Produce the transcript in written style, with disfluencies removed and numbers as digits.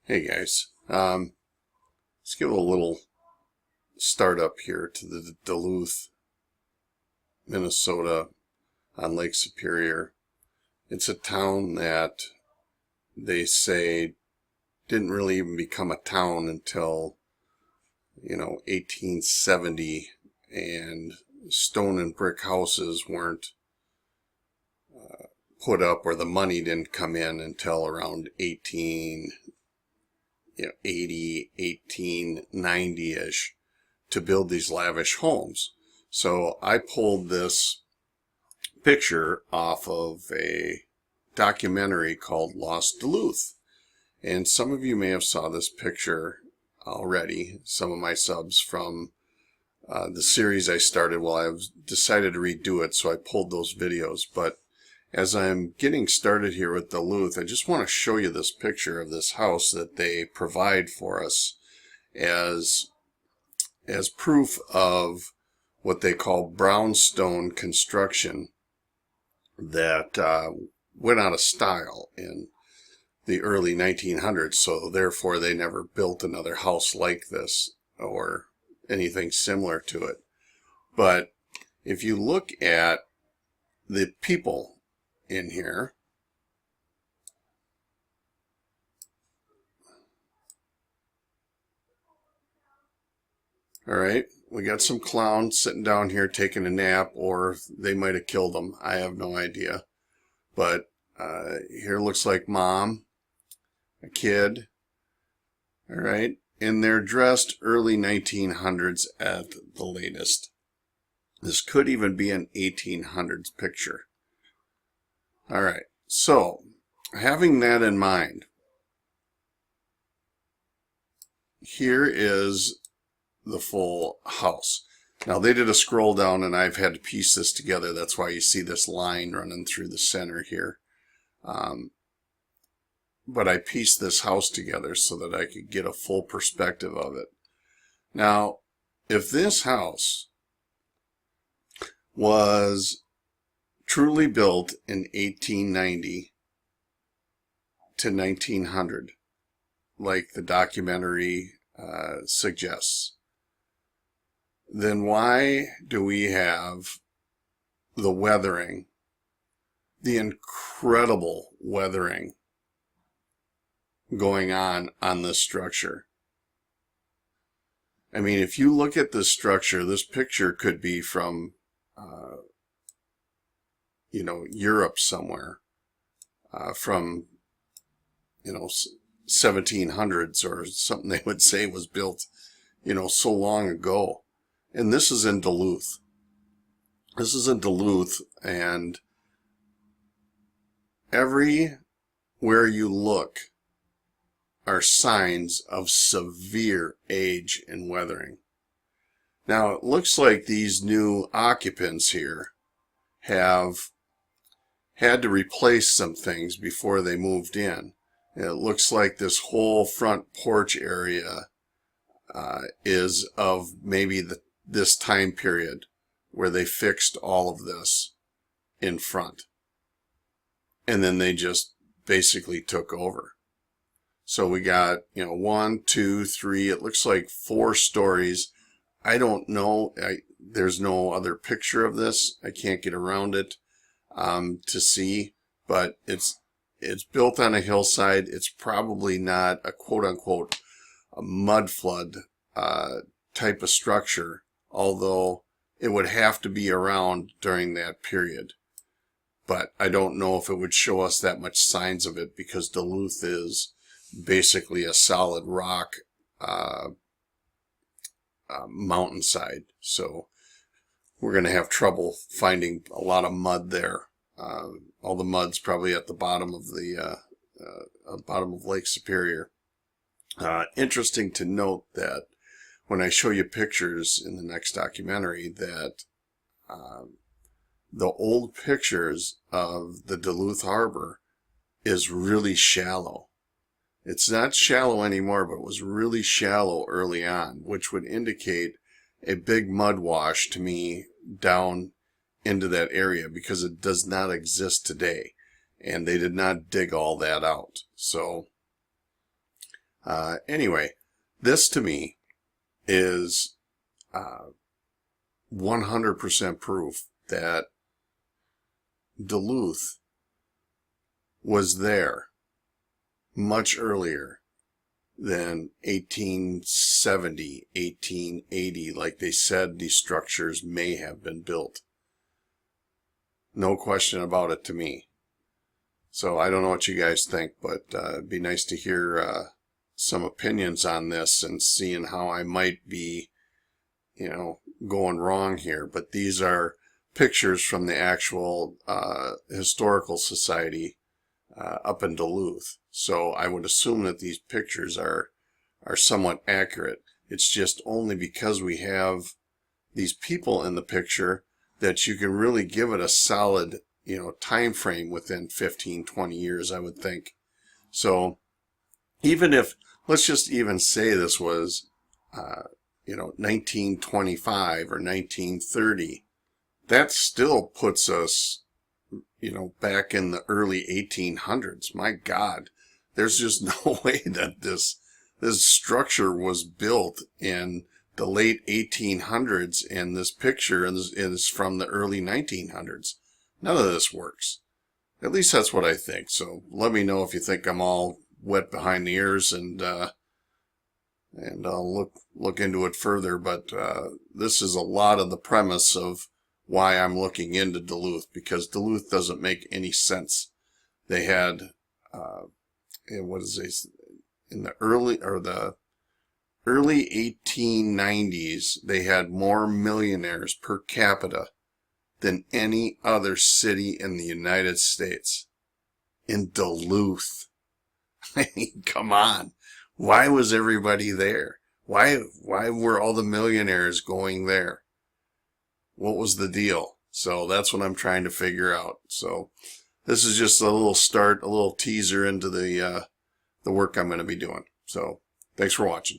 Hey guys, let's give a little start up here to the Duluth, Minnesota on Lake Superior. It's a town that they say didn't really even become a town until, 1870, and stone and brick houses weren't put up, or the money didn't come in until around 1880, 1890-ish to build these lavish homes. So I pulled this picture off of a documentary called Lost Duluth. And some of you may have saw this picture already, some of my subs from the series I started. Well, I've decided to redo it, so I pulled those videos. But as I'm getting started here with Duluth, I just want to show you this picture of this house that they provide for us as proof of what they call brownstone construction that went out of style in the early 1900s. So therefore they never built another house like this or anything similar to it. But if you look at the people in here, all right, we got some clowns sitting down here taking a nap, or they might have killed them. I have no idea. But here looks like mom, a kid, all right, and they're dressed early 1900s at the latest. This could even be an 1800s picture. All right, so having that in mind, here is the full house. Now they did a scroll down and I've had to piece this together. That's why you see this line running through the center here. But I pieced this house together so that I could get a full perspective of it. Now, if this house was truly built in 1890 to 1900, like the documentary suggests, then why do we have the weathering, the incredible weathering going on this structure? I mean, if you look at this structure, this picture could be from Europe somewhere, from 1700s or something. They would say was built so long ago. And this is in Duluth. This is in Duluth, and everywhere you look are signs of severe age and weathering. Now, it looks like these new occupants here have had to replace some things before they moved in. And it looks like this whole front porch area is of maybe this time period where they fixed all of this in front. And then they just basically took over. So we got, 1, 2, 3, it looks like 4 stories. I don't know. There's no other picture of this. I can't get around it to see, but it's built on a hillside. It's probably not a quote-unquote a mud flood type of structure, although it would have to be around during that period. But I don't know if it would show us that much signs of it, because Duluth is basically a solid rock mountainside. So we're going to have trouble finding a lot of mud there. All the mud's probably at the bottom of the bottom of Lake Superior. Interesting to note that when I show you pictures in the next documentary, that the old pictures of the Duluth Harbor is really shallow. It's not shallow anymore, but it was really shallow early on, which would indicate a big mud wash to me down into that area, because it does not exist today, and they did not dig all that out. So Anyway, this to me is 100% proof that Duluth was there much earlier than 1870, 1880, like they said these structures may have been built. No question about it to me. So I don't know what you guys think, but it'd be nice to hear some opinions on this and seeing how I might be, going wrong here. But these are pictures from the actual historical society up in Duluth. So I would assume that these pictures are somewhat accurate. It's just only because we have these people in the picture that you can really give it a solid, time frame within 15, 20 years, I would think. So even if, let's just even say this was, 1925 or 1930, that still puts us, back in the early 1800s. My God, there's just no way that this structure was built in the late 1800s, and this picture is from the early 1900s. None of this works. At least that's what I think. So let me know if you think I'm all wet behind the ears, and I'll look into it further. But this is a lot of the premise of why I'm looking into Duluth, because Duluth doesn't make any sense. They had in the early 1890s, they had more millionaires per capita than any other city in the United States. In Duluth. I mean, come on. Why was everybody there? Why were all the millionaires going there? What was the deal? So that's what I'm trying to figure out. So this is just a little start, a little teaser into the work I'm going to be doing. So thanks for watching.